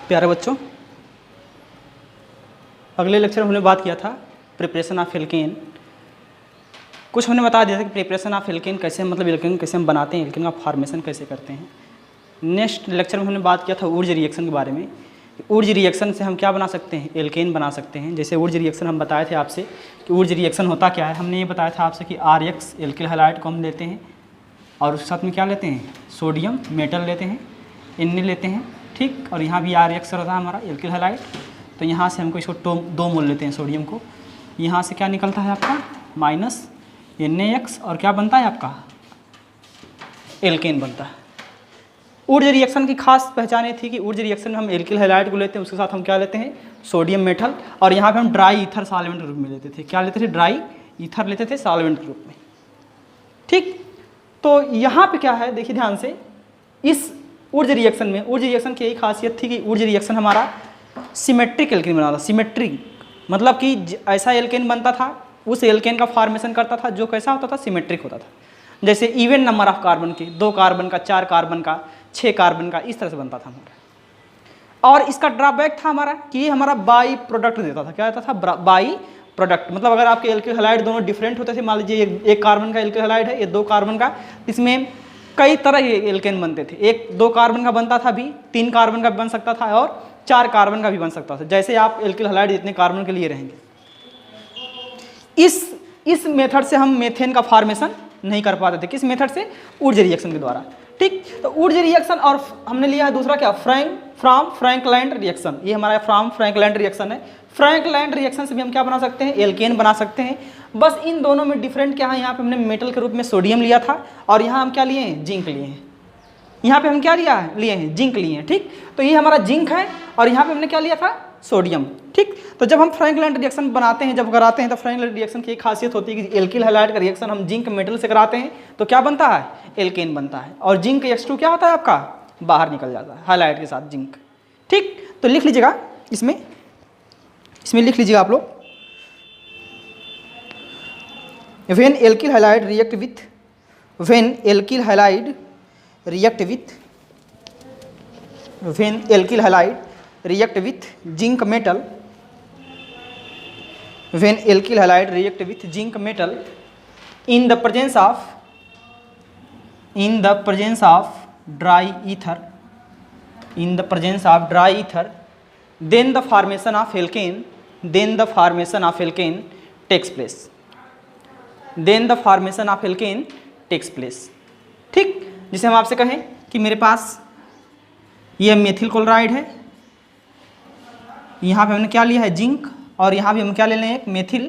प्यारे बच्चों, अगले लेक्चर में हमने बात किया था प्रिपरेशन ऑफ एल्केन। कुछ हमने बता दिया था कि प्रिपरेशन ऑफ एल्केन कैसे, मतलब एल्केन कैसे हम बनाते हैं, एल्केन का फॉर्मेशन कैसे करते हैं। नेक्स्ट लेक्चर में हमने बात किया था ऊर्ज रिएक्शन के बारे में। ऊर्ज रिएक्शन से हम क्या बना सकते हैं, एल्केन बना सकते हैं। जैसे ऊर्ज रिएक्शन हम बताए थे आपसे कि ऊर्ज रिएक्शन होता क्या है। हमने ये बताया था आपसे कि RX एल्किल हैलाइड को हम लेते हैं और उसके साथ में क्या लेते हैं, सोडियम मेटल लेते हैं, Na लेते हैं, ठीक। और यहाँ भी RX होता है हमारा एल्किल हैलाइड। तो यहाँ से हमको इसको 2 मोल लेते हैं सोडियम को। यहाँ से क्या निकलता है आपका माइनस NaX और क्या बनता है आपका एल्केन बनता है। ऊर्ज रिएक्शन की खास पहचान ये थी कि ऊर्ज रिएक्शन में हम एल्किल हैलाइड को लेते हैं, उसके साथ हम क्या लेते हैं, सोडियम मेटल, और यहाँ पे हम ड्राई ईथर सॉल्वेंट के रूप में लेते थे। क्या लेते थे, ड्राई ईथर लेते थे सॉल्वेंट के रूप में, ठीक। तो यहाँ पे क्या है, देखिए ध्यान से, इस ऊर्ज रिएक्शन में, ऊर्ज रिएक्शन की यही खासियत थी कि ऊर्ज रिएक्शन हमारा सिमेट्रिक एल्केन बना था। सिमेट्रिक मतलब कि ऐसा एल्केन बनता था, उस एल्केन का फॉर्मेशन करता था जो कैसा होता था, सिमेट्रिक होता था। जैसे इवन नंबर ऑफ कार्बन के, 2 कार्बन का, 4 कार्बन का, 6 कार्बन का, इस तरह से बनता था हमारा। और इसका ड्रॉबैक था हमारा कि ये हमारा बाई प्रोडक्ट देता था। क्या देता था, बाई प्रोडक्ट। मतलब अगर आपके एल्किल हैलाइड दोनों डिफरेंट होते थे, मान लीजिए एक कार्बन का एल्किल हैलाइड है, ये 2 कार्बन का, इसमें कई तरह के एल्केन बनते थे। 2 कार्बन का बनता था भी, 3 कार्बन का भी बन सकता था और 4 कार्बन का भी बन सकता था। जैसे आप एल्किल हैलाइड जितने कार्बन के लिए रहेंगे, इस मेथड से हम मेथेन का फॉर्मेशन नहीं कर पाते थे। किस मेथड से, ऊर्ज रिएक्शन के द्वारा, ठीक। तो ऊर्ज रिएक्शन, और हमने लिया है दूसरा क्या, फ्रॉम फ्रैंकलैंड रिएक्शन। ये हमारा फ्रॉम फ्रैंकलैंड रिएक्शन है। फ्रैंकलैंड रिएक्शन से भी हम क्या बना सकते हैं, एल्केन बना सकते हैं। बस इन दोनों में डिफरेंट क्या है, यहाँ पे हमने मेटल के रूप में सोडियम लिया था और यहाँ हम क्या लिए हैं, जिंक लिए हैं। यहाँ पे हम क्या लिए हैं, जिंक लिए हैं, ठीक। तो ये हमारा जिंक है और यहाँ पे हमने क्या लिया था, सोडियम, ठीक। तो जब हम फ्रैंकलैंड रिएक्शन बनाते हैं, जब कराते हैं, तो फ्रैंकलैंड रिएक्शन की एक खासियत होती है कि एल्किल हैलाइड का रिएक्शन हम जिंक मेटल से कराते हैं तो क्या बनता है, एल्केन बनता है। और जिंक X2 क्या होता है आपका, बाहर निकल जाता है हैलाइड के साथ जिंक, ठीक। तो लिख लीजिएगा, इसमें लिख लीजिएगा आप लोग, when alkyl halide react with when alkyl halide react with zinc metal, when alkyl halide react with zinc metal in the presence of dry ether, then the formation of alkane takes place, ठीक। जिसे हम आपसे कहें कि मेरे पास ये methyl chloride है, यहाँ पे हमने क्या लिया है, जिंक, और यहाँ भी हम क्या ले लें, एक मेथिल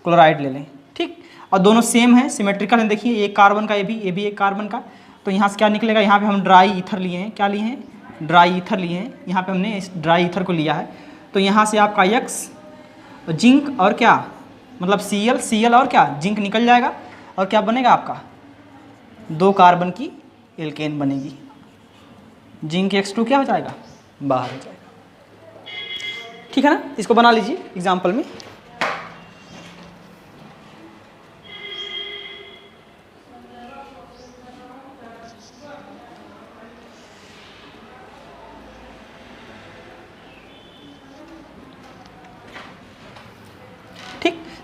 क्लोराइड ले लें, ठीक। और दोनों सेम है, सिमेट्रिकल है। देखिए एक कार्बन का, ये भी एक कार्बन का। तो यहाँ से क्या निकलेगा, यहाँ पे हम ड्राई ईथर लिए हैं, क्या लिए हैं, ड्राई ईथर लिए हैं। यहाँ पे हमने इस ड्राई ईथर को लिया है। तो यहाँ से आपका X जिंक और क्या, मतलब Cl और क्या, जिंक निकल जाएगा और क्या बनेगा आपका, 2 कार्बन की एल्केन बनेगी। जिंक X2 क्या हो जाएगा, बाहर हो जाएगा, ठीक है ना। इसको बना लीजिए एग्जाम्पल में।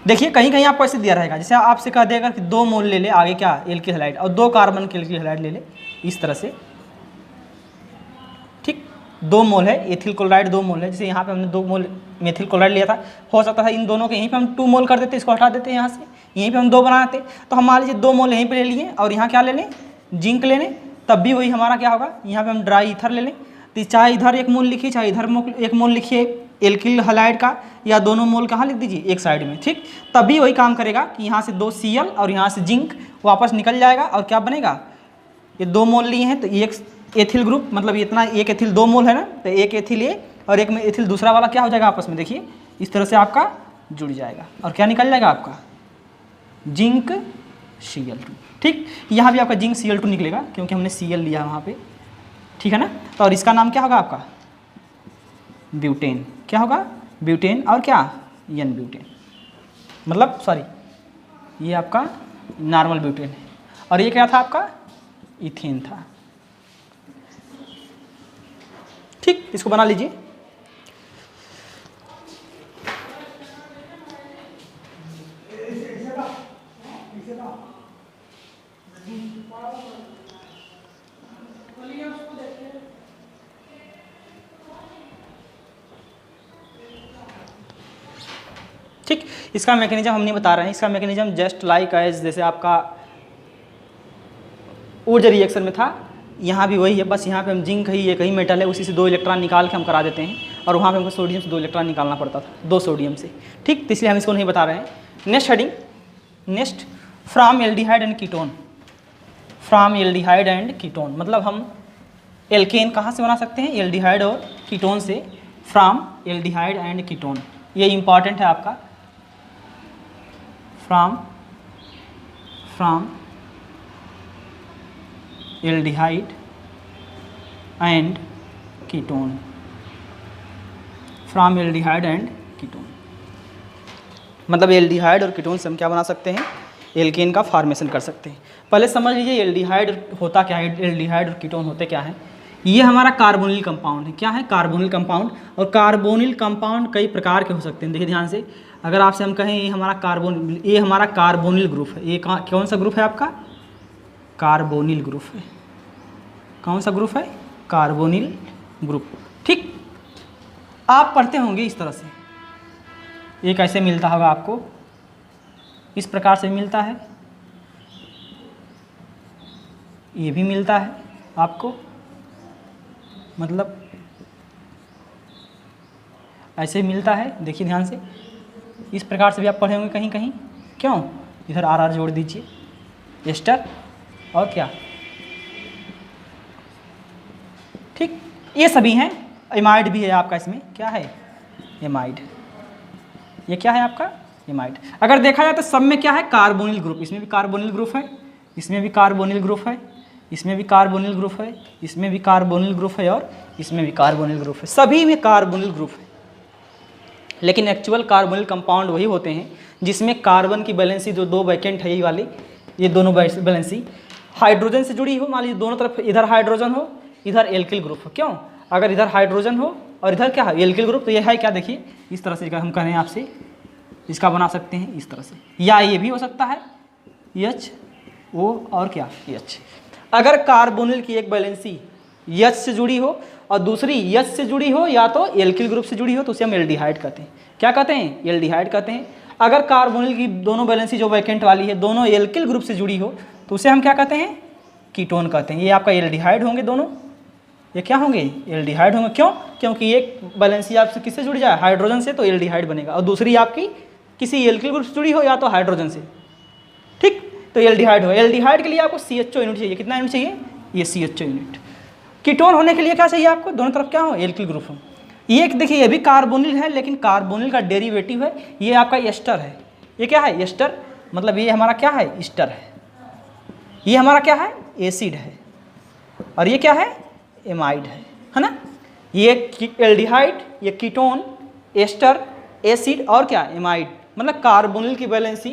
देखिए कहीं कहीं आपको ऐसे दिया रहेगा, जैसे आपसे कह देगा कि 2 मोल ले ले, आगे क्या, एल्किल हैलाइड, और 2 कार्बन के एल्किल हैलाइड ले ले, इस तरह से, ठीक। 2 मोल है एथिल क्लोराइड, 2 मोल है। जैसे यहाँ पे हमने 2 मोल मेथिल क्लोराइड लिया था, हो सकता था इन दोनों के यहीं पे हम 2 मोल कर देते, इसको हटा देते यहाँ से, यहीं पे हम 2 बनाते। तो हम मान लीजिए 2 मोल यहीं पर ले लिए और यहाँ क्या ले लें, जिंक ले लें, तब भी वही हमारा क्या होगा, यहाँ पर हम ड्राई ईथर ले लें। तो चाहे इधर 1 मोल लिखिए, चाहे इधर 1 मोल लिखिए एल्किल हैलाइड का, या दोनों मोल कहाँ लिख दीजिए, एक साइड में, ठीक। तभी वही काम करेगा कि यहाँ से 2 Cl और यहाँ से जिंक वापस निकल जाएगा और क्या बनेगा, ये 2 मोल लिए हैं तो एक एथिल ग्रुप, मतलब इतना एक एथिल 2 मोल है ना, तो एक एथिल ये और एक में एथिल दूसरा वाला क्या हो जाएगा आपस में, देखिए इस तरह से आपका जुड़ जाएगा और क्या निकल जाएगा आपका, जिंक Cl2, ठीक। यहाँ भी आपका जिंक Cl2 निकलेगा क्योंकि हमने Cl लिया वहाँ पे, ठीक है ना। तो और इसका नाम क्या होगा आपका, ब्यूटेन। क्या होगा, ब्यूटेन, और क्या, एन ब्यूटेन, मतलब सॉरी ये आपका नॉर्मल ब्यूटेन है और ये क्या था आपका, इथेन था, ठीक, इसको बना लीजिए। ठीक, इसका मैकेनिज्म हम नहीं बता रहे हैं, इसका मैकेनिज्म जस्ट लाइक एज जैसे आपका ऊर्जा रिएक्शन में था, यहाँ भी वही है, बस यहाँ पे हम जिंक ही एक ही मेटल है, उसी से 2 इलेक्ट्रॉन निकाल के हम करा देते हैं, और वहाँ पे हमको सोडियम से 2 इलेक्ट्रॉन निकालना पड़ता था, 2 सोडियम से। ठीक, तो इसलिए हम इसको नहीं बता रहे हैं। Next heading, next from aldehyde and ketone. From aldehyde and ketone मतलब हम एल्केन कहाँ से बना सकते हैं, एल्डिहाइड और कीटोन से। फ्रॉम एल्डिहाइड एंड कीटोन, ये इंपॉर्टेंट है आपका। From aldehyde and ketone, from aldehyde and ketone मतलब एल्डिहाइड और कीटोन से हम क्या बना सकते हैं, एल्केन का फॉर्मेशन कर सकते हैं। पहले समझ लीजिए एल्डिहाइड होता क्या है, एल्डिहाइड और कीटोन होते क्या हैं। ये हमारा कार्बोनिल कंपाउंड है। क्या है, कार्बोनिल कंपाउंड। और कार्बोनिल कंपाउंड कई प्रकार के हो सकते हैं। देखिए ध्यान से, अगर आपसे हम कहें ये हमारा कार्बोनिल ग्रुप है, ये कौन सा ग्रुप है आपका, कार्बोनिल ग्रुप है। कौन सा ग्रुप है, कार्बोनिल ग्रुप। ठीक, आप पढ़ते होंगे इस तरह से, ये कैसे मिलता होगा आपको, इस प्रकार से मिलता है, ये भी मिलता है आपको, मतलब ऐसे मिलता है। देखिए ध्यान से, इस प्रकार से भी आप पढ़े होंगे कहीं कहीं। क्यों, इधर आर आर जोड़ दीजिए, एस्टर और क्या, ठीक, ये सभी हैं। एमाइड भी है आपका इसमें, क्या है, एमाइड। ये क्या है आपका, एमाइड। अगर देखा जाए तो सब में क्या है, कार्बोनिल ग्रुप। इसमें भी कार्बोनिल ग्रुप है, इसमें भी कार्बोनिल ग्रुप है, इसमें भी कार्बोनिल ग्रुप है, इसमें भी कार्बोनिल ग्रुप है, और इसमें भी कार्बोनिल ग्रुप है। सभी में कार्बोनिल ग्रुप है। लेकिन एक्चुअल कार्बोनिल कंपाउंड वही होते हैं जिसमें कार्बन की बैलेंसी जो 2 वैकेंट है, ये वाली, ये दोनों बैलेंसी हाइड्रोजन से जुड़ी हो। मान लीजिए दोनों तरफ, इधर हाइड्रोजन हो, इधर एल्किल ग्रुप हो। क्यों, अगर इधर हाइड्रोजन हो और इधर क्या है, एल्किल ग्रुप, तो ये है क्या, देखिए इस तरह से हम करें आपसे, इसका बना सकते हैं इस तरह से, या ये भी हो सकता है HO और क्या, H। अगर कार्बोनिल की एक बैलेंसी H से जुड़ी हो और दूसरी H से जुड़ी हो, या तो एल्किल ग्रुप से जुड़ी हो, तो उसे हम एल्डिहाइड कहते हैं। क्या कहते हैं, एल्डिहाइड कहते हैं। अगर कार्बोनिल की दोनों बैलेंसी जो वैकेंट वाली है, दोनों एल्किल ग्रुप से जुड़ी हो, तो उसे हम क्या कहते हैं, कीटोन कहते हैं। ये आपका एल्डिहाइड होंगे दोनों, ये क्या होंगे, एल्डिहाइड होंगे। क्यों, क्योंकि एक बैलेंसी आपसे किससे जुड़ जाए, हाइड्रोजन से, तो एल्डिहाइड बनेगा, और दूसरी आपकी किसी एल्किल ग्रुप से जुड़ी हो या तो हाइड्रोजन से। ठीक, तो एल्डिहाइड हो। एल्डिहाइड के लिए आपको CHO यूनिट चाहिए। कितना यूनिट चाहिए, ये CHO यूनिट। कीटोन होने के लिए क्या चाहिए आपको, दोनों तरफ क्या हो, एल्किल ग्रुप हो। ये देखिए, ये भी कार्बोनिल है, लेकिन कार्बोनिल का डेरिवेटिव है, ये आपका एस्टर है। ये क्या है, एस्टर, मतलब ये हमारा क्या है, ईस्टर है। ये हमारा क्या है, एसिड है, और ये क्या है, एमाइड है ना। ये एल्डिहाइड, ये कीटोन, एस्टर, एसिड और क्या, एमाइड। मतलब कार्बोनिल की बैलेंसी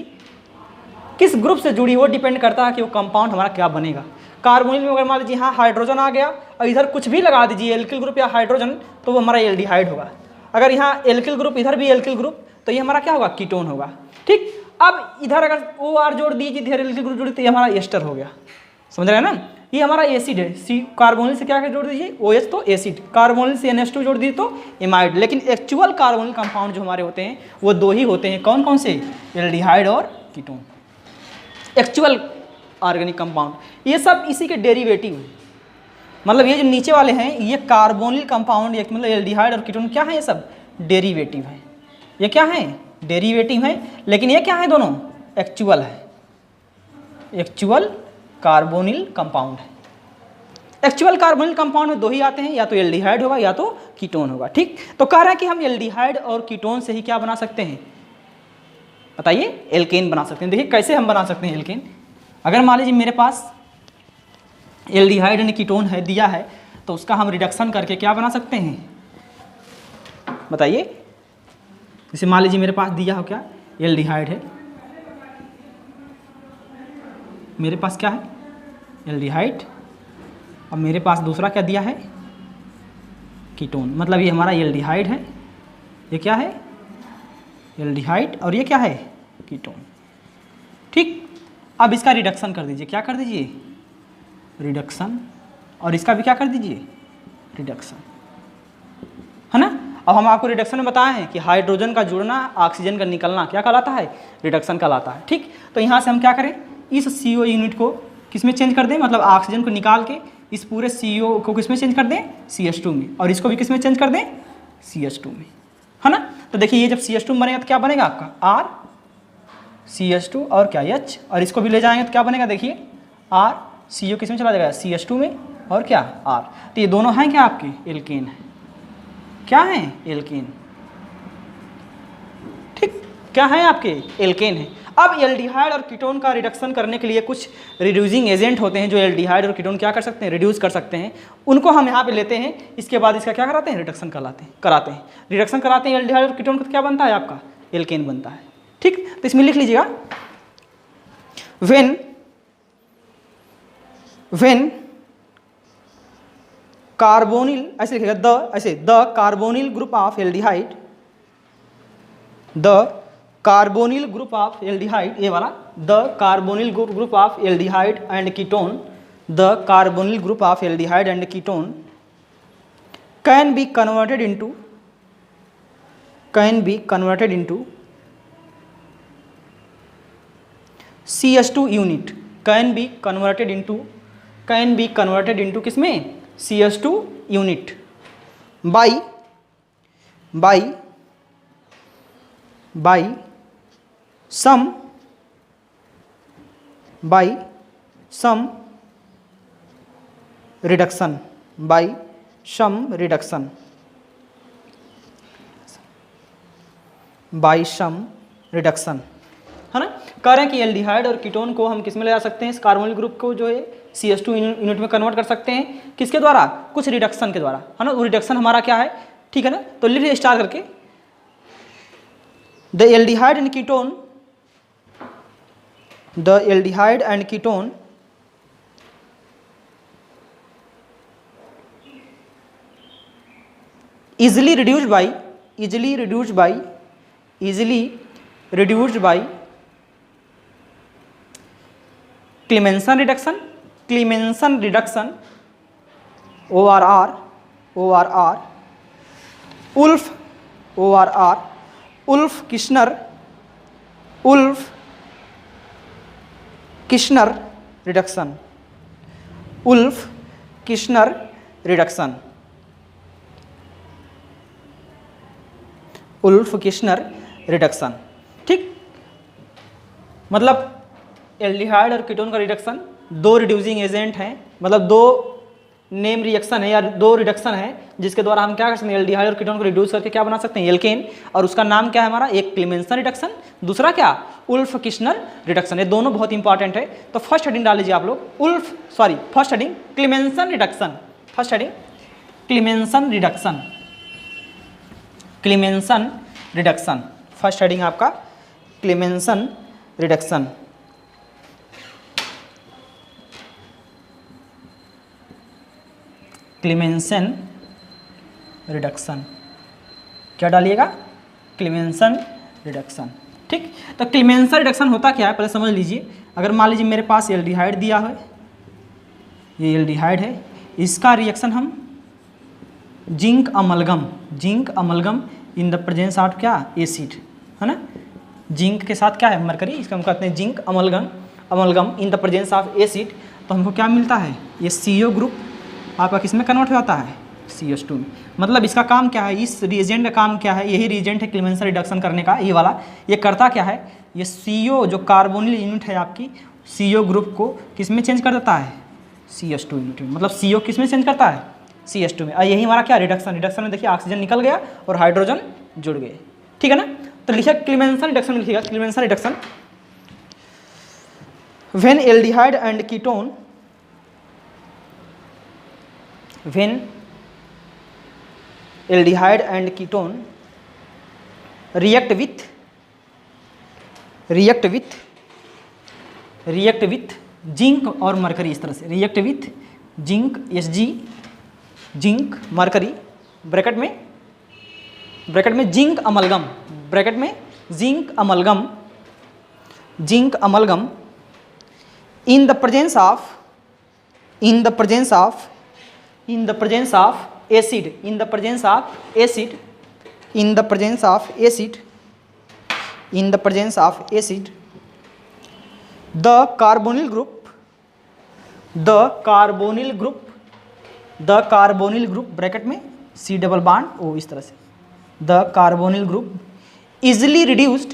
किस ग्रुप से जुड़ी वो डिपेंड करता है कि वो कंपाउंड हमारा क्या बनेगा। कार्बोनिल में अगर मान लीजिए यहाँ हाइड्रोजन आ गया और इधर कुछ भी लगा दीजिए, एल्किल ग्रुप या हाइड्रोजन, तो वो हमारा एल्डिहाइड होगा। अगर यहाँ एल्किल ग्रुप, इधर भी एल्किल ग्रुप, तो ये हमारा क्या होगा, कीटोन होगा। ठीक, अब इधर अगर OR जोड़ दीजिए, इधर एल्किल ग्रुप जोड़ी, तो ये हमारा एस्टर हो गया। समझ रहे हैं ना, ये हमारा एसिड है। कार्बोनिल से क्या जोड़ दीजिए, OH, तो एसिड। कार्बोनिल से NH2 जोड़ दीजिए तो एमाइड। लेकिन एक्चुअल कार्बोनिल कंपाउंड जो हमारे होते हैं वो 2 ही होते हैं। कौन कौन से, एल्डिहाइड और कीटोन, एक्चुअल ऑर्गेनिक कंपाउंड। ये सब इसी के डेरिवेटिव हैं। मतलब ये जो नीचे वाले हैं, ये कार्बोनिल कंपाउंड, मतलब एल्डिहाइड और कीटोन क्या है, ये सब डेरिवेटिव है। ये क्या है, डेरिवेटिव है। लेकिन ये क्या है, दोनों एक्चुअल है, एक्चुअल कार्बोनिल कंपाउंड है। एक्चुअल कार्बोनिल कंपाउंड में 2 ही आते हैं, या तो एल्डिहाइड होगा या तो कीटोन होगा। ठीक, तो कह रहे हैं कि हम एल्डिहाइड और कीटोन से ही क्या बना सकते हैं, बताइए, एल्केन बना सकते हैं। देखिए कैसे हम बना सकते हैं एल्केन। अगर मान लीजिए मेरे पास एल्डिहाइड एंड कीटोन है, दिया है, तो उसका हम रिडक्शन करके क्या बना सकते हैं, बताइए। जैसे मान लीजिए मेरे पास दिया हो क्या, एल्डिहाइड है, मेरे पास क्या है, एल्डिहाइड, और मेरे पास दूसरा क्या दिया है, कीटोन, मतलब ये हमारा एल्डिहाइड है, ये क्या है एल्डिहाइड, और ये क्या है कीटोन। ठीक, अब इसका रिडक्शन कर दीजिए, क्या कर दीजिए रिडक्शन, और इसका भी क्या कर दीजिए रिडक्शन, है ना। अब हम आपको रिडक्शन में बताए हैं कि हाइड्रोजन का जुड़ना ऑक्सीजन का निकलना क्या कहलाता है रिडक्शन कहलाता है। ठीक, तो यहाँ से हम क्या करें, इस CO यूनिट को किस में चेंज कर दें, मतलब ऑक्सीजन को निकाल के इस पूरे CO को किस में चेंज कर दें CH2 में, और इसको भी किस में चेंज कर दें CH2 में, है ना। तो देखिए ये जब CH2 बनेगा तो क्या बनेगा आपका R CH2 और क्या H, और इसको भी ले जाएंगे तो क्या बनेगा देखिए R CO किस में चला जाएगा CH2 में और क्या R। तो ये दोनों हैं क्या आपके एल्केन है, क्या है एल्केन। ठीक, क्या है आपके एल्केन है। अब एल्डिहाइड और कीटोन का रिडक्शन करने के लिए कुछ रिड्यूसिंग एजेंट होते हैं जो एल्डिहाइड और कीटोन क्या कर सकते हैं रिड्यूस कर सकते हैं, उनको हम यहाँ पे लेते हैं। इसके बाद इसका क्या कराते हैं रिडक्शन कराते हैं रिडक्शन कराते हैं एल्डिहाइड और कीटोन का, क्या बनता है आपका एल्केन बनता है। ठीक, तो इसमें लिख लीजिएगा व्हेन कार्बोनिल, ऐसे लिखेगा the carbonyl group of aldehyde, the carbonyl group of aldehyde, ये वाला the carbonyl group of aldehyde and ketone, the carbonyl group of aldehyde and ketone can be converted into CH2 unit, can be converted into किसमें CH2 unit by some reduction, है ना। कह रहे हैं कि aldehyde और कीटोन को हम किस में ले जा सकते हैं, इस कार्बोनिल ग्रुप को जो है CH2 यूनिट में कन्वर्ट कर सकते हैं, किसके द्वारा कुछ रिडक्शन के द्वारा, है ना। वो रिडक्शन हमारा क्या है, ठीक है ना। तो लिखिए स्टार्ट करके the aldehyde and ketone easily reduced by Clemmensen reduction ORR Wolff-Kishner reduction. ठीक, मतलब एल्डिहाइड और कीटोन का रिडक्शन दो रिड्यूसिंग एजेंट हैं, मतलब दो नेम रिएक्शन है या दो रिडक्शन है जिसके द्वारा हम क्या कर सकते हैं एल्डिहाइड और कीटोन को रिड्यूस करके क्या बना सकते हैं एल्केन, और उसका नाम क्या है हमारा, एक क्लेमेंसन रिडक्शन, दूसरा क्या वुल्फ-किश्नर रिडक्शन। ये दोनों बहुत इंपॉर्टेंट है। तो फर्स्ट हेडिंग डाल लीजिए आप लोग first heading Clemmensen reduction, Clemmensen reduction, first heading आपका क्लेमेंसन रिडक्शन। क्लेमेंसन रिडक्शन क्या डालिएगा, क्लेमेंसन रिडक्शन। ठीक, तो क्लेमेंसन रिडक्शन होता क्या है पहले समझ लीजिए। अगर मान लीजिए मेरे पास एल्डिहाइड दिया है, ये एल्डिहाइड है, इसका रिएक्शन हम zinc amalgam in the presence of क्या एसिड, है ना। जिंक के साथ क्या है मरकरी, इसका हम कहते हैं zinc amalgam in the presence of acid. तो हमको क्या मिलता है, ये CO ग्रुप आपका किस में कन्वर्ट हो जाता है CH2 में। मतलब इसका काम क्या है, इस रिएजेंट का काम क्या है, यही रिएजेंट है क्लेमेंसन रिडक्शन करने का, ये वाला। ये करता क्या है, ये CO जो कार्बोनिल यूनिट है आपकी CO ग्रुप को किस में चेंज कर देता है CH2 यूनिट में। मतलब CO किस में चेंज करता है CH2 में, और यही हमारा क्या रिडक्शन में देखिए ऑक्सीजन निकल गया और हाइड्रोजन जुड़ गए। ठीक है ना। तो लिखिए क्लेमेंसन रिडक्शन में लिखिएगा Clemmensen reduction when aldehyde and ketone react with zinc और मरकरी, इस तरह से react with zinc Hg, zinc mercury bracket में जिंक अमलगम, ब्रैकेट में zinc amalgam in the presence of acid the carbonyl group bracket में C double bond O, इस तरह से the carbonyl group easily reduced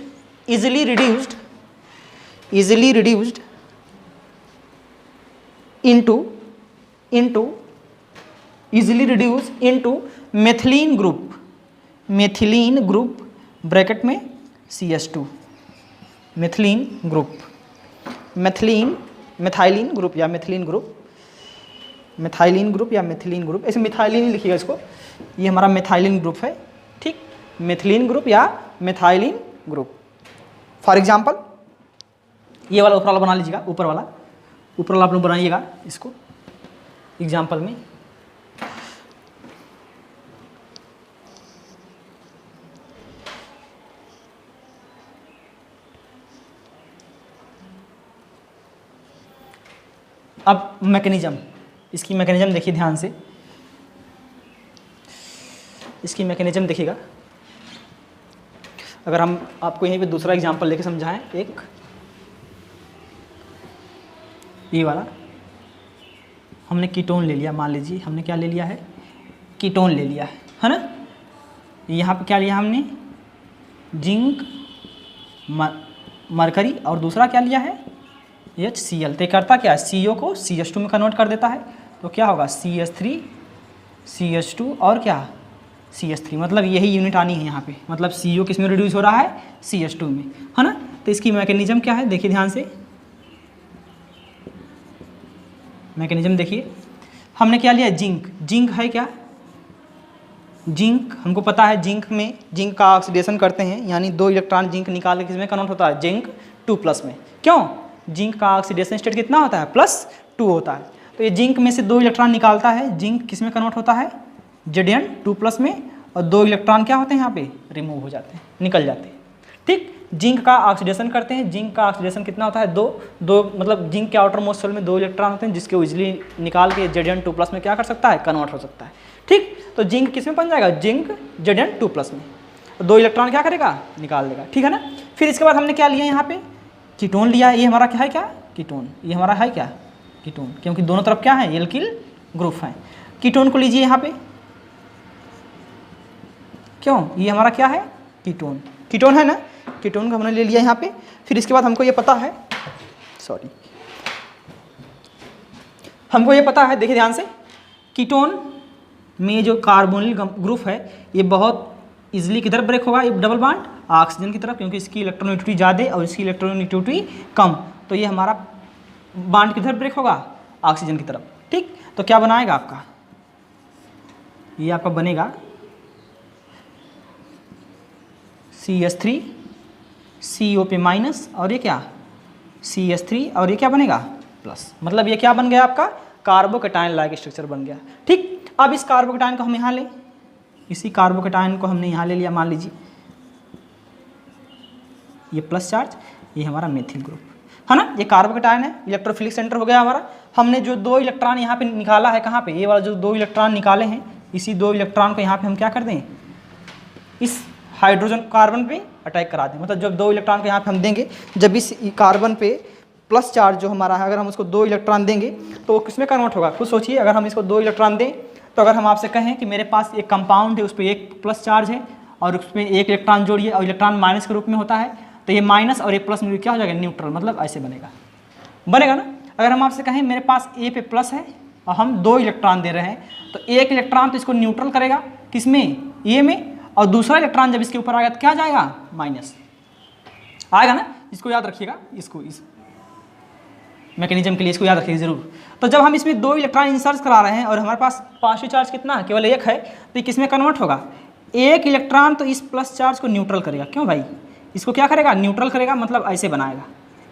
into methylene group bracket में CH2 methylene group ऐसे methylene ही लिखिएगा इसको, ये हमारा मिथाइलिन ग्रुप है, ठीक, मिथाइलिन ग्रुप या मिथाइलिन ग्रुप। फॉर एग्जांपल ये वाला ऊपर वाला बना लीजिएगा, ऊपर वाला आप लोग बनाइएगा इसको एग्जांपल में। अब मैकेनिज्म, इसकी मैकेनिज्म देखिए ध्यान से, इसकी मैकेनिज्म देखिएगा। अगर हम आपको यहीं पे दूसरा एग्जांपल लेके समझाएं, एक ये वाला हमने कीटोन ले लिया, मान लीजिए हमने क्या ले लिया है, कीटोन ले लिया है ना। यहाँ पे क्या लिया हमने, जिंक मरकरी, और दूसरा क्या लिया है HCl। तो करता क्या है, CO को CH2 में कन्वर्ट कर देता है, तो क्या होगा CH3 CH2 और क्या CH3, मतलब यही यूनिट आनी है यहाँ पे, मतलब CO किस में रिड्यूस हो रहा है, CH2 में, है ना। तो इसकी मैकेनिज्म क्या है, देखिए ध्यान से, मैकेनिज्म देखिए। हमने क्या लिया, जिंक है क्या, जिंक हमको पता है, जिंक का ऑक्सीडेशन करते हैं, यानी 2 इलेक्ट्रॉन जिंक निकाल के किसमें कन्वर्ट होता है, जिंक 2+ में। क्यों, जिंक का ऑक्सीडेशन स्टेट कितना होता है, +2 होता है। तो ये जिंक में से 2 इलेक्ट्रॉन निकालता है, जिंक किस में कन्वर्ट होता है, Zn2+ में, और 2 इलेक्ट्रॉन क्या होते हैं यहाँ पे, रिमूव हो जाते हैं, निकल जाते हैं, ठीक। जिंक का ऑक्सीडेशन करते हैं, जिंक का ऑक्सीडेशन कितना होता है, 2 मतलब जिंक के आउटर मोस्ट शेल में 2 इलेक्ट्रॉन होते हैं, जिसके इजिली निकाल के Zn2+ में क्या कर सकता है, कन्वर्ट हो सकता है, ठीक। तो जिंक किस में बन जाएगा, जिंक Zn2+ में, 2 इलेक्ट्रॉन क्या करेगा, निकाल देगा, ठीक है ना। फिर इसके बाद हमने क्या लिया यहाँ पे, कीटोन लिया, ये हमारा क्या है, क्या कीटोन, ये हमारा है क्या कीटोन, क्योंकि दोनों तरफ क्या है, एल्किल ग्रुप है। कीटोन को लीजिए यहाँ पे, क्यों, ये हमारा क्या है, कीटोन है ना, कीटोन को हमने ले लिया यहाँ पे। फिर इसके बाद हमको ये पता है, हमको ये पता है, देखिए ध्यान से, कीटोन में जो कार्बोनिल ग्रुप है ये बहुत इजीली किधर ब्रेक होगा, ये डबल बॉन्ड ऑक्सीजन की तरफ, क्योंकि इसकी इलेक्ट्रॉनिटी ज़्यादा और इसकी इलेक्ट्रॉनिटी कम, तो ये हमारा बॉन्ड किधर ब्रेक होगा, ऑक्सीजन की तरफ, ठीक। तो क्या बनाएगा आपका, ये आपका बनेगा CH3 CO पे माइनस, और ये क्या CH3, और ये क्या बनेगा प्लस, मतलब ये क्या बन गया आपका, कार्बोकेटायन लाइक स्ट्रक्चर बन गया, ठीक। अब इस कार्बोकेटायन को हम यहाँ लें, इसी कार्बोकेटायन को हमने यहाँ ले लिया, मान लीजिए ये प्लस चार्ज, ये हमारा मेथिल ग्रुप है ना, ये कार्बोकेटायन है, इलेक्ट्रोफिलिक सेंटर हो गया हमारा। हमने जो 2 इलेक्ट्रॉन यहाँ पे निकाला है, कहाँ पे, ये वाला जो 2 इलेक्ट्रॉन निकाले हैं, इसी 2 इलेक्ट्रॉन को यहाँ पे हम क्या कर दें, इस हाइड्रोजन कार्बन पे अटैक करा दें, मतलब जब 2 इलेक्ट्रॉन को यहाँ पे हम देंगे, जब इस कार्बन पे प्लस चार्ज जो हमारा है, अगर हम उसको 2 इलेक्ट्रॉन देंगे तो वो किसमें कन्वर्ट होगा, खुद सोचिए। अगर हम इसको 2 इलेक्ट्रॉन दें, तो अगर हम आपसे कहें कि मेरे पास एक कंपाउंड है, उस पर 1 प्लस चार्ज है और उसमें 1 इलेक्ट्रॉन जोड़िए, और इलेक्ट्रॉन माइनस के रूप में होता है, तो ये माइनस और ये प्लस में क्या हो जाएगा, न्यूट्रल, मतलब ऐसे बनेगा ना। अगर हम आपसे कहें मेरे पास ए पे प्लस है और हम 2 इलेक्ट्रॉन दे रहे हैं, तो 1 इलेक्ट्रॉन तो इसको न्यूट्रल करेगा, किसमें, ए में, और दूसरा इलेक्ट्रॉन जब इसके ऊपर आएगा तो क्या जाएगा, माइनस आएगा ना। इसको याद रखिएगा, इसको इस मैकेनिज्म के लिए इसको याद रखिएगा जरूर। तो जब हम इसमें 2 इलेक्ट्रॉन इंसर्ट करा रहे हैं और हमारे पास पाँचवें चार्ज कितना है, केवल 1 है, तो ये किसमें कन्वर्ट होगा, 1 इलेक्ट्रॉन तो इस प्लस चार्ज को न्यूट्रल करेगा, क्यों भाई, इसको क्या करेगा, न्यूट्रल करेगा, मतलब ऐसे बनाएगा।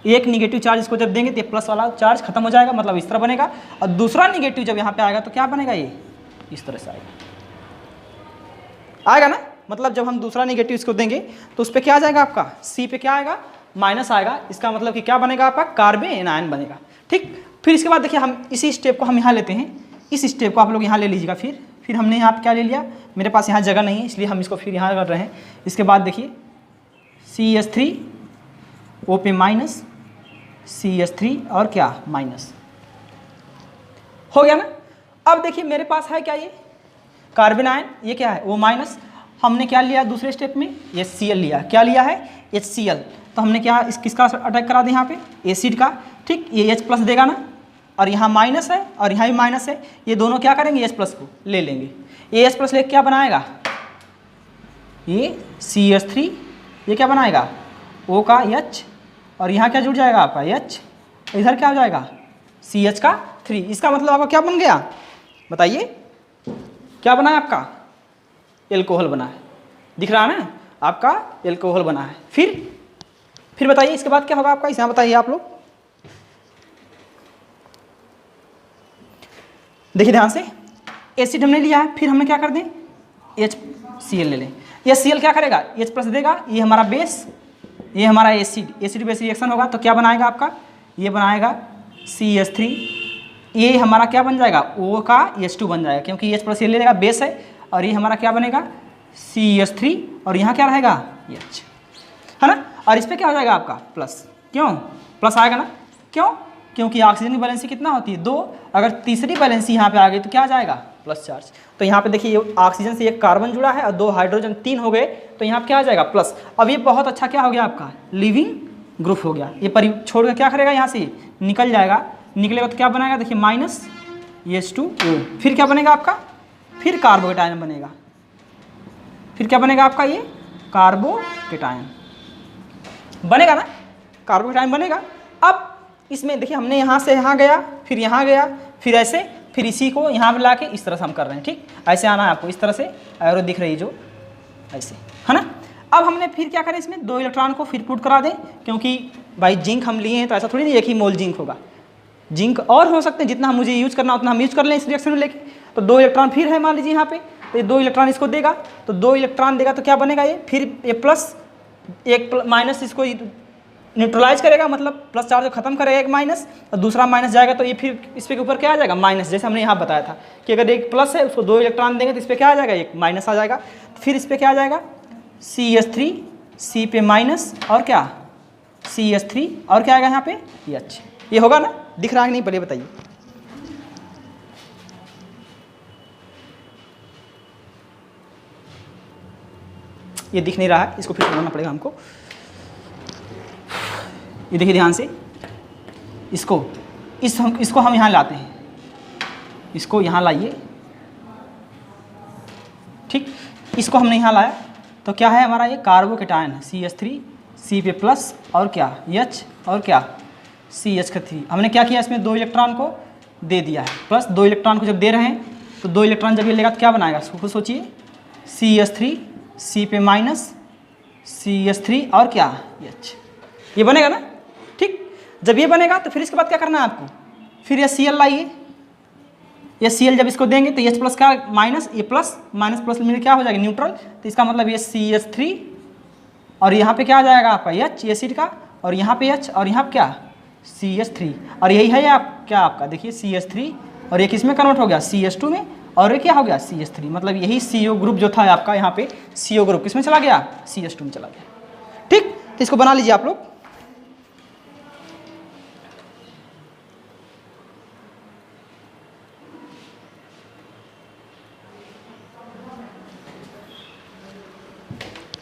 1 निगेटिव चार्ज इसको जब देंगे तो ये प्लस वाला चार्ज खत्म हो जाएगा, मतलब इस तरह बनेगा, और दूसरा निगेटिव जब यहाँ पे आएगा तो क्या बनेगा, ये इस तरह से आएगा, आएगा ना, मतलब जब हम दूसरा नेगेटिव इसको देंगे तो उस पर क्या आ जाएगा आपका, सी पे क्या आएगा, माइनस आएगा। इसका मतलब कि क्या बनेगा आपका, कार्बन आयन बनेगा। ठीक, फिर इसके बाद देखिए हम इसी स्टेप को हम यहाँ लेते हैं, इस स्टेप को आप लोग यहाँ ले लीजिएगा। फिर हमने यहाँ पे क्या ले लिया, मेरे पास यहाँ जगह नहीं है इसलिए हम इसको फिर यहाँ कर रहे हैं। इसके बाद देखिए CH3 O पे माइनस, CH3 और क्या माइनस, हो गया ना। अब देखिए मेरे पास है क्या, ये कार्बन आयन, ये क्या है O माइनस। हमने क्या लिया दूसरे स्टेप में, HCl लिया। क्या लिया है, HCl। तो हमने क्या किसका अटैक करा दिया यहाँ पे, एसिड का। ठीक, ये H प्लस देगा ना, और यहाँ माइनस है और यहाँ भी माइनस है, ये दोनों क्या करेंगे, H प्लस को ले लेंगे। ये H प्लस लेके क्या बनाएगा, ये CH3, ये क्या बनाएगा O का H, और यहाँ क्या जुड़ जाएगा आपका H, इधर क्या हो जाएगा CH का 3। इसका मतलब आपका क्या बन गया, बताइए क्या बना है आपका, एल्कोहल बना है। दिख रहा है ना, आपका एल्कोहल बना है। फिर बताइए इसके बाद क्या होगा आपका, यहाँ बताइए आप लोग, देखिए ध्यान से। एसिड हमने लिया है, फिर हमने क्या कर दें, HCl ले लें। HCl क्या करेगा, H प्लस देगा, ये हमारा बेस, ये हमारा एसिड बेस रिएक्शन होगा तो क्या बनाएगा आपका, ये बनाएगा CH3, ये हमारा क्या बन जाएगा, O का H2 बन जाएगा, क्योंकि H प्लस ये ले लेगा, बेस है। और ये हमारा क्या बनेगा CH3, और यहाँ क्या रहेगा H, है ना। और इस पर क्या हो जाएगा आपका प्लस, क्यों प्लस आएगा ना, क्यों, क्योंकि ऑक्सीजन की वैलेंसी कितना होती है 2, अगर तीसरी वैलेंसी यहाँ पे आ गई तो क्या आ जाएगा प्लस चार्ज। तो यहाँ पे देखिए ऑक्सीजन से एक कार्बन जुड़ा है और 2 हाइड्रोजन 3 हो गए, तो यहाँ पे क्या आ जाएगा प्लस। अब ये बहुत अच्छा क्या हो गया आपका, लिविंग ग्रुप हो गया। ये छोड़ कर क्या करेगा, यहाँ से निकल जाएगा, निकलेगा तो क्या बनाएगा, देखिए माइनस H2O। फिर क्या बनेगा आपका, फिर कार्बोकेटायन बनेगा। फिर क्या बनेगा आपका, ये कार्बोकेटायन बनेगा ना, कार्बोकेटायन बनेगा। अब इसमें देखिए हमने यहाँ से यहाँ गया, फिर यहाँ गया, फिर ऐसे, फिर इसी को यहाँ पे ला के इस तरह से हम कर रहे हैं। ठीक, ऐसे आना है आपको, इस तरह से एरो दिख रही जो ऐसे, है ना। अब हमने फिर क्या करें, इसमें 2 इलेक्ट्रॉन को फिर पुट करा दें, क्योंकि भाई जिंक हम लिए हैं तो ऐसा थोड़ी नहीं एक ही मोल जिंक होगा, जिंक और हो सकते हैं, जितना हम मुझे यूज करना उतना हम यूज कर लें इस रिएक्शन में लेके। तो 2 इलेक्ट्रॉन फिर है मान लीजिए यहाँ पे, तो ये 2 इलेक्ट्रॉन इसको देगा, तो 2 इलेक्ट्रॉन देगा तो क्या बनेगा, ये फिर ये प्लस एक माइनस इसको न्यूट्रलाइज करेगा, मतलब प्लस चार्ज खत्म करेगा, एक माइनस और दूसरा माइनस जाएगा, तो ये फिर इस पे के ऊपर क्या आ जाएगा माइनस। जैसे हमने यहाँ बताया था कि अगर एक प्लस है उसको 2 इलेक्ट्रॉन देंगे तो इस पर क्या आ जाएगा, एक माइनस आ जाएगा। फिर इस पर क्या आ जाएगा CH3, C पे माइनस और क्या CH3 और क्या आएगा यहाँ पे H। ये होगा ना, दिख रहा है कि नहीं पहले बताइए। ये दिख नहीं रहा है, इसको फिर बनाना पड़ेगा हमको। ये देखिए ध्यान से, इसको हम यहाँ लाते हैं, इसको यहाँ लाइए। ठीक, इसको हमने यहाँ लाया तो क्या है हमारा, ये कार्बोकेटायन है CH3, C पे प्लस और क्या H और क्या CH का 3। हमने क्या किया, इसमें 2 इलेक्ट्रॉन को दे दिया है, प्लस 2 इलेक्ट्रॉन को जब दे रहे हैं तो 2 इलेक्ट्रॉन जब ये लेगा तो क्या बनाएगा, खुद सोचिए CH3, C पे माइनस CH3 और क्या H, ये बनेगा ना। ठीक, जब ये बनेगा तो फिर इसके बाद क्या करना है आपको, फिर ये Cl लाइए। ये Cl जब इसको देंगे तो H प्लस का माइनस, ये प्लस माइनस प्लस में क्या हो जाएगा न्यूट्रल, तो इसका मतलब ये CH3 और यहाँ पे क्या आ जाएगा आपका H एसिड का, और यहाँ पे H और यहाँ पे क्या CH3, और यही है आप क्या आपका देखिए CH3, और ये किस में कन्वर्ट हो गया CH2 में, और ये क्या हो गया CH3, मतलब यही CO ग्रुप जो था आपका यहाँ पे CO ग्रुप किस में चला गया CH2 में चला गया। ठीक, तो इसको बना लीजिए आप लोग।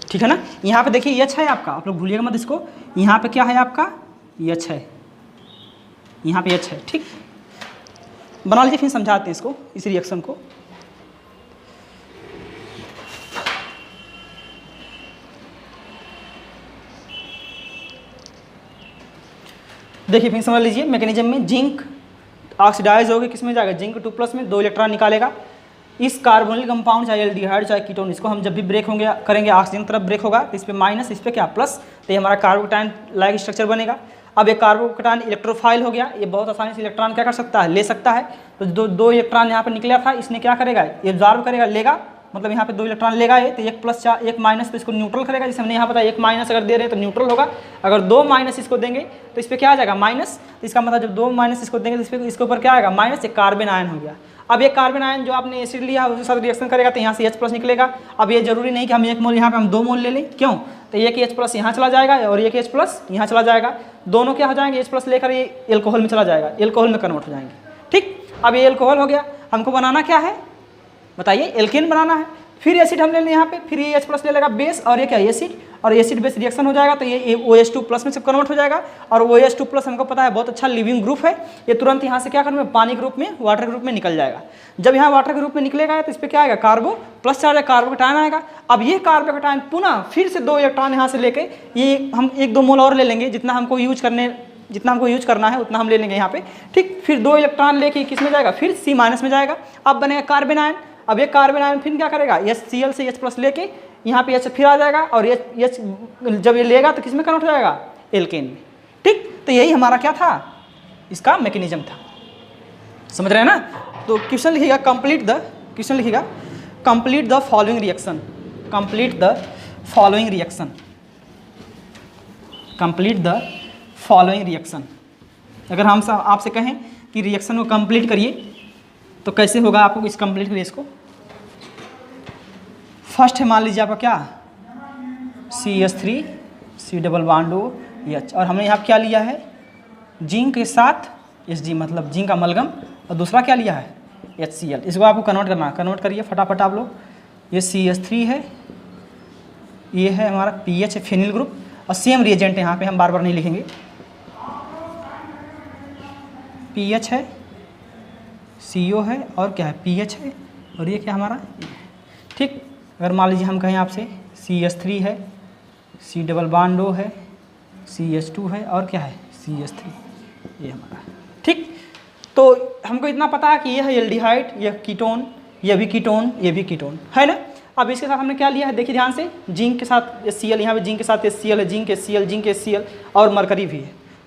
ठीक है ना, यहाँ पे देखिए H है आपका, आप लोग भूलिएगा मत इसको। यहाँ पे क्या है आपका H है, यहाँ पे H है। ठीक, बना लीजिए, फिर समझाते हैं इसको, इस रिएक्शन को। देखिए फिर समझ लीजिए, मैकेनिज्म में जिंक ऑक्सीडाइज होगी, किस में जाएगा जिंक 2+ में 2 इलेक्ट्रॉन निकालेगा। इस कार्बोनिल कंपाउंड चाहे एल्डिहाइड चाहे कीटोन, इसको हम जब भी ब्रेक होंगे करेंगे ऑक्सीजन तरफ ब्रेक होगा, तो इस पे माइनस, इस पे क्या प्लस, तो ये हमारा कार्बोकेटायन लाइक स्ट्रक्चर बनेगा। अब ये कार्बोकेटायन इलेक्ट्रोफाइल हो गया, ये बहुत आसानी से इलेक्ट्रॉन क्या कर सकता है, ले सकता है। तो 2 इलेक्ट्रॉन यहाँ पर निकला था, इसने क्या करेगा, एब्जॉर्ब करेगा, लेगा मतलब यहाँ पे 2 इलेक्ट्रॉन लेगा ये, तो 1 प्लस 4 1 माइनस, तो इसको न्यूट्रल करेगा। जैसे हमने यहाँ बताया 1 माइनस अगर दे रहे हैं तो न्यूट्रल होगा, अगर 2 माइनस इसको देंगे तो इस पर क्या आ जाएगा माइनस, तो इसका मतलब जब 2 माइनस इसको देंगे तो इसके ऊपर क्या आएगा माइनस, एक कार्बन आयन हो गया। अब ये कार्बन आयन जो आपने एसिड लिया उसके साथ रिएक्शन करेगा तो यहाँ से H प्लस निकलेगा। अब ये जरूरी नहीं कि हम 1 मोल यहाँ पे हम 2 मोल ले लें, क्यों, तो एक H प्लस यहाँ चला जाएगा और एक H प्लस यहाँ चला जाएगा, दोनों क्या हो जाएंगे H प्लस लेकर ये एल्कोहल में चला जाएगा, एल्कोहल में कन्वर्ट हो जाएंगे। ठीक, अब ये एल्कोहल हो गया, हमको बनाना क्या है बताइए, एल्केन बनाना है। फिर एसिड हम ले लें यहाँ पे, फिर ये H प्लस ले लेगा बेस, और ये क्या एसिड, और एसिड बेस रिएक्शन हो जाएगा तो ये OH2 प्लस में से कन्वर्ट हो जाएगा। और OH2 प्लस हमको पता है बहुत अच्छा लिविंग ग्रुप है, ये तुरंत यहाँ से क्या करना है पानी के रूप में, वाटर के रूप में निकल जाएगा। जब यहाँ वाटर के रूप में निकलेगा तो इस पर क्या आएगा कार्बो प्लस चार्ज, कार्बोकटायन आएगा। अब ये कार्बोकटायन पुनः फिर से 2 इलेक्ट्रॉन यहाँ से लेके ये हम 1-2 मोल और ले लेंगे, जितना हमको यूज करना है उतना हम ले लेंगे यहाँ पे। ठीक, फिर 2 इलेक्ट्रॉन लेके किस में जाएगा, फिर C माइनस में जाएगा। अब बनेगा कार्बन आयन। अब ये कार्बन आयन फिर क्या करेगा, HCl से H प्लस लेके यहाँ पे H फिर आ जाएगा, और H जब ये लेगा तो किस में कन्वर्ट हो जाएगा एल्केन में। ठीक, तो यही हमारा क्या था, इसका मैकेनिज्म था, समझ रहे हैं ना। तो क्वेश्चन लिखिएगा complete the following reaction, complete the following reaction. अगर हम आपसे कहें कि रिएक्शन को कंप्लीट करिए तो कैसे होगा, आपको इस कंप्लीट करिए इसको। फर्स्ट है मान लीजिए आपका क्या CH3 C double bond OH, और हमने यहाँ क्या लिया है जिंक के साथ Hg, मतलब जिंक का अमलगम, और दूसरा क्या लिया है HCl। इसको आपको कन्वर्ट करना है, कन्वर्ट करिए फटाफट आप लोग। ये CH3 है, ये है हमारा PH है फेनिल ग्रुप, और सेम रिएजेंट है यहाँ पे, हम बार बार नहीं लिखेंगे। PH है, CO है, और क्या है PH है, और ये क्या हमारा। ठीक, अगर मान लीजिए हम कहें आपसे CH3 है, C डबल बॉन्ड O है, CH2 है, और क्या है CH3, ये हमारा। ठीक, तो हमको इतना पता है कि ये है एल्डिहाइड, यह कीटोन, ये भी कीटोन, ये भी कीटोन है ना। अब इसके साथ हमने क्या लिया है देखिए ध्यान से, जिंक के साथ HCl, यहाँ पे जिंक के साथ HCl है, जिंक HCl, और मरकरी भी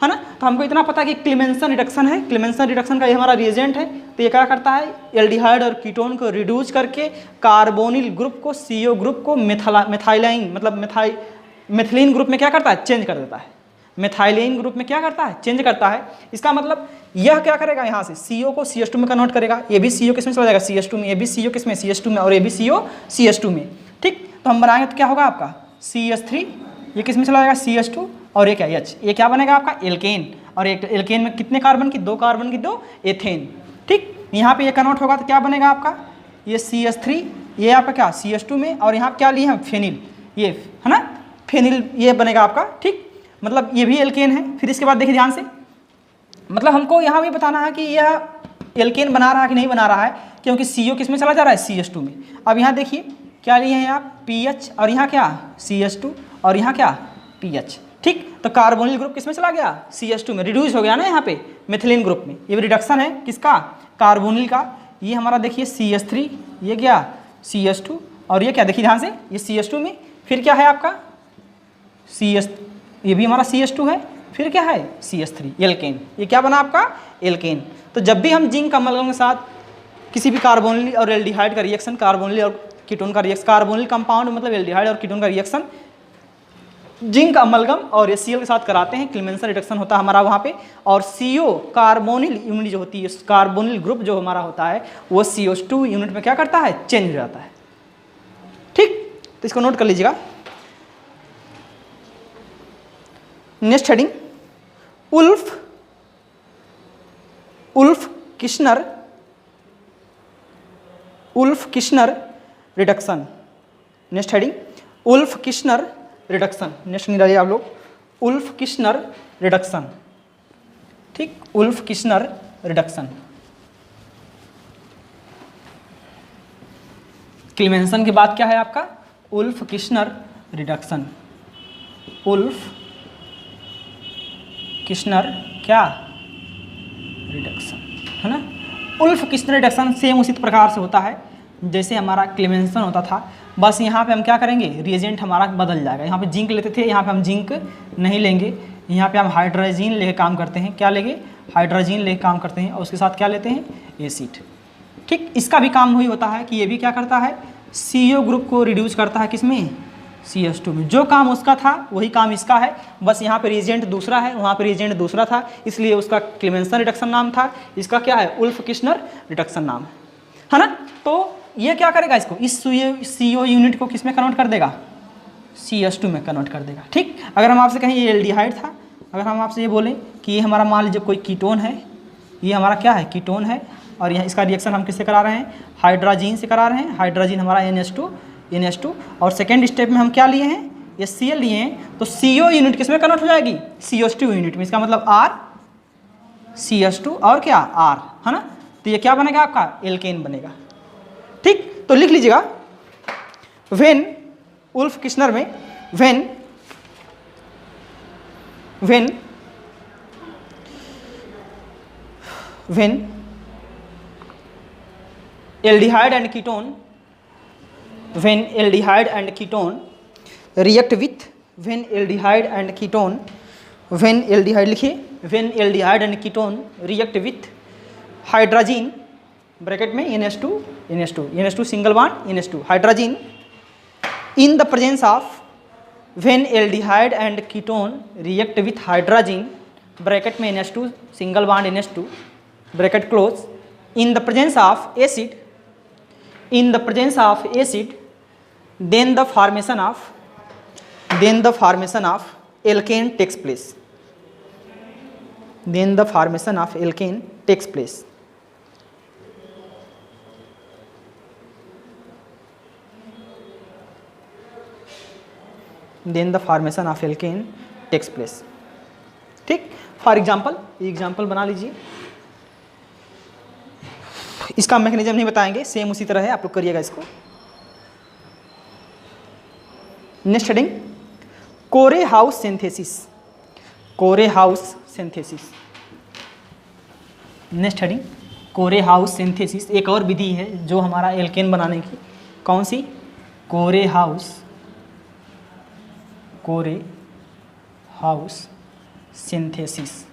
है ना। तो हमको इतना पता है कि क्लेमेंसन रिडक्शन है, क्लेमेंसन रिडक्शन का ये हमारा रिएजेंट है। तो ये क्या करता है, एल्डिहाइड और कीटोन को रिड्यूस करके कार्बोनिल ग्रुप को, CO ग्रुप को मिथाइलाइन मतलब मिथिलीन ग्रुप में क्या करता है, चेंज कर देता है। मिथाइलिन ग्रुप में क्या करता है, चेंज करता है। इसका मतलब यह क्या करेगा, यहाँ से CO को CH2 में कन्वर्ट करेगा, ये भी CO किस में चला जाएगा CH2 में, ये भी CO किस में CH2 में, और ये भी CO CH2 में। ठीक, तो हम बनाएंगे तो क्या होगा आपका CH3, ये किस में चला जाएगा CH2, और ये क्या H, ये क्या बनेगा आपका एल्केन। और एक एल्केन में कितने कार्बन की, 2 कार्बन की 2 एथेन। ठीक, यहाँ पे ये कन्वर्ट होगा तो क्या बनेगा आपका, ये CH3, ये आपका क्या CH2 में, और यहाँ क्या लिए हम फेनिल, ये है ना फेनिल, ये बनेगा आपका। ठीक, मतलब ये भी एल्केन है। फिर इसके बाद देखिए ध्यान से, मतलब हमको यहाँ भी बताना है कि यह एल्केन बना रहा है कि नहीं बना रहा है, क्योंकि CO किस में चला जा रहा है CH2 में। अब यहाँ देखिए क्या लिए हैं आप PH, और यहाँ क्या CH2, और यहाँ क्या PH। ठीक, तो कार्बोनिल ग्रुप किस में चला गया CH2 में, रिड्यूस हो गया ना यहाँ पे मिथिलीन ग्रुप में। ये भी रिडक्शन है किसका, कार्बोनिल का। ये हमारा देखिए CH3, ये क्या CH2, और ये क्या देखिए ध्यान से, ये CH2 में, फिर क्या है आपका CS, ये भी हमारा CH2 है, फिर क्या है CH3, एल्केन। ये क्या बना आपका एल्केन। तो जब भी हम जिंक अमलगम के साथ किसी भी कार्बोनिल और एल्डिहाइड का रिएक्शन, कार्बोनिल और कीटोन का रिएक्शन, कार्बोनिल कंपाउंड मतलब एल्डिहाइड और कीटोन का रिएक्शन जिंक अमलगम और HCl के साथ कराते हैं, क्लेमेंसन रिडक्शन होता है हमारा वहाँ पे। और CO कार्बोनिल यूनिट जो होती है, कार्बोनिल ग्रुप जो हमारा होता है वो CO2 यूनिट में क्या करता है, चेंज हो जाता है। ठीक, तो इसको नोट कर लीजिएगा। Next heading, Wolff Kishner reduction. Next heading Wolff Kishner reduction. Next नहीं डालिए आप लोग, उल्फ किश्नर रिडक्शन। ठीक, उल्फ किश्नर रिडक्शन। क्लेमेंसन के बाद क्या है आपका Wolff Kishner reduction. Wolff Kishner क्या रिडक्शन है ना। उल्फ किश्नर रिडक्शन सेम उसी प्रकार से होता है जैसे हमारा क्लेमेंसन होता था, बस यहाँ पे हम क्या करेंगे, रिएजेंट हमारा बदल जाएगा। यहाँ पे जिंक लेते थे, यहाँ पे हम जिंक नहीं लेंगे, यहाँ पे हम हाइड्रोजन लेके काम करते हैं। क्या लेंगे, हाइड्रोजन लेके काम करते हैं, और उसके साथ क्या लेते हैं एसिड। ठीक, इसका भी काम वही होता है कि ये भी क्या करता है CO ग्रुप को रिड्यूस करता है किसमें, CH2 में। जो काम उसका था वही काम इसका है, बस यहाँ पे रिएजेंट दूसरा है, वहाँ पे रिएजेंट दूसरा था, इसलिए उसका क्लेमेंसन रिडक्शन नाम था, इसका क्या है, उल्फ किश्नर रिडक्शन नाम है ना। तो ये क्या करेगा, इसको इस CO यूनिट को किस में कन्वर्ट कर देगा, CH2 में कन्वर्ट कर देगा। ठीक, अगर हम आपसे कहें ये एल्डिहाइड था, अगर हम आपसे ये बोलें कि ये हमारा मान लीजिए कोई कीटोन है, ये हमारा क्या है, कीटोन है, और यहाँ इसका रिएक्शन हम किससे करा रहे हैं, हाइड्राजीन से करा रहे हैं। हाइड्राजीन हमारा NH2 और सेकेंड स्टेप में हम क्या लिए हैं, ये Cl लिए हैं, तो CO यूनिट किस में कन्वर्ट हो जाएगी, CH2 यूनिट में। इसका मतलब R CH2 और क्या R, है ना। तो ये क्या बनेगा आपका, एल्केन बनेगा। ठीक, तो लिख लीजिएगा, वेन उल्फ किश्नर में when aldehyde and ketone, when aldehyde and ketone react with, when aldehyde and ketone, when aldehyde लिखिए, when aldehyde and ketone react with hydrogen bracket में NH2 single bond NH2 hydrogen in the presence of, when aldehyde and ketone react with hydrogen bracket में NH2 single bond NH2 bracket close, in the presence of acid, then the formation of alkane takes place, ठीक। For example बना लीजिए, इसका mechanism नहीं बताएंगे, same उसी तरह है, आप लोग करिएगा इसको। Next heading, Corey House synthesis. Next heading, Corey House synthesis एक और विधि है जो हमारा एल्केन बनाने की। कौन सी, कोरेहाउस सिंथेसिस।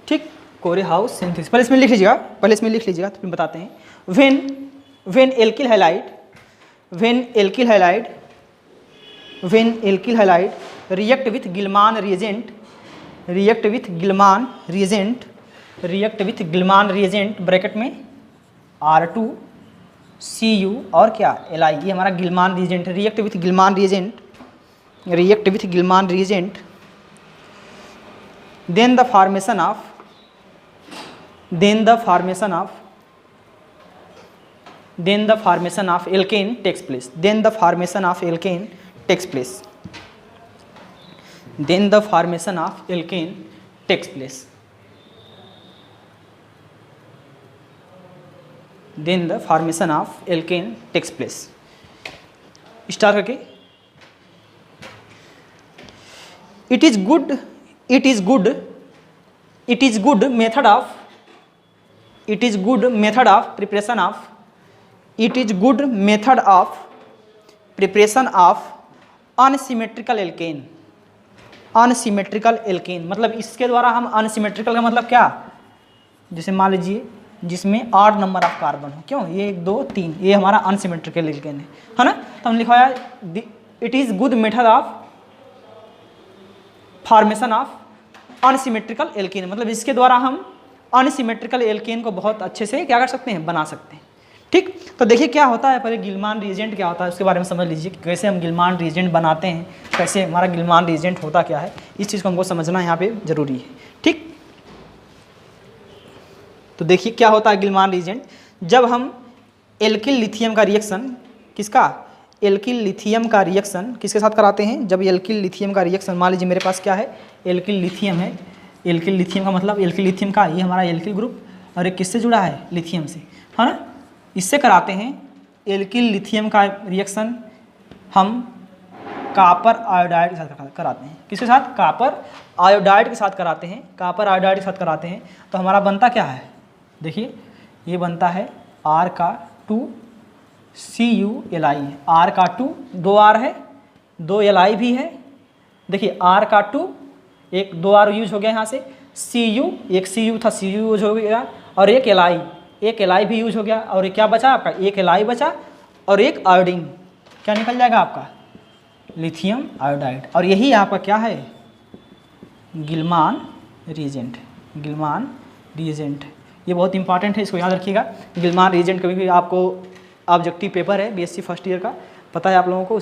ठीक, कोरेहाउस सिंथेसिस पहले इसमें लिख लीजिएगा, तो फिर बताते हैं। When alkyl halide react with Gilman reagent bracket में R2Cu और क्या Li, ये हमारा Gilman reagent, react with Gilman reagent, then the formation of alkane takes place, start करके, it is good method of preparation of unsymmetrical alkane। मतलब इसके द्वारा हम अनसिमेट्रिकल का मतलब क्या, जैसे मान लीजिए जिसमें 8 नंबर ऑफ कार्बन हो, क्यों, ये 1 2 3, ये हमारा अनसिमेट्रिकल एल्केन है ना। तो हम लिखवाया it is good method of formation of unsymmetrical alkene, मतलब इसके द्वारा हम अनसिमेट्रिकल एल्केन को बहुत अच्छे से क्या कर सकते हैं, बना सकते हैं। ठीक, तो देखिए क्या होता है, पहले गिल्मान रिएजेंट क्या होता है उसके बारे में समझ लीजिए कि कैसे हम गिल्मान रिएजेंट बनाते हैं, कैसे हमारा गिल्मान रिएजेंट होता क्या है, इस चीज़ को हमको समझना यहाँ पे ज़रूरी है। ठीक, तो देखिए क्या होता है गिल्मान रिएजेंट, जब हम एल्किल लिथियम का रिएक्शन किसके साथ कराते हैं, जब एल्किल लिथियम का रिएक्शन, मान लीजिए मेरे पास क्या है, एल्किल लिथियम है, एल्किल लिथियम का मतलब एल्किल लिथियम का ये हमारा एल्किल ग्रुप, और एक किससे जुड़ा है, लिथियम से, है ना। इससे कराते हैं एल्किल लिथियम का रिएक्शन हम कॉपर आयोडाइड के साथ कराते हैं। किसके साथ, कॉपर आयोडाइड के साथ कराते हैं। तो हमारा बनता क्या है, देखिए ये बनता है R का 2 CuLi, R का 2, 2 R है, 2 Li भी है। देखिए R का 2, एक 2 R यूज हो गया यहाँ से, Cu, एक Cu था, Cu यूज हो गया, और एक Li भी यूज हो गया, और ये क्या बचा आपका, एक Li बचा और एक आयोडीन, क्या निकल जाएगा आपका, लिथियम आयोडाइड। और यही आपका क्या है, गिलमान रिएजेंट। गिलमान रिएजेंट ये बहुत इंपॉर्टेंट है, इसको याद रखिएगा। गिलमान रिएजेंट कभी भी आपको ऑब्जेक्टिव पेपर है BSc फर्स्ट ईयर का, पता है आप लोगों को,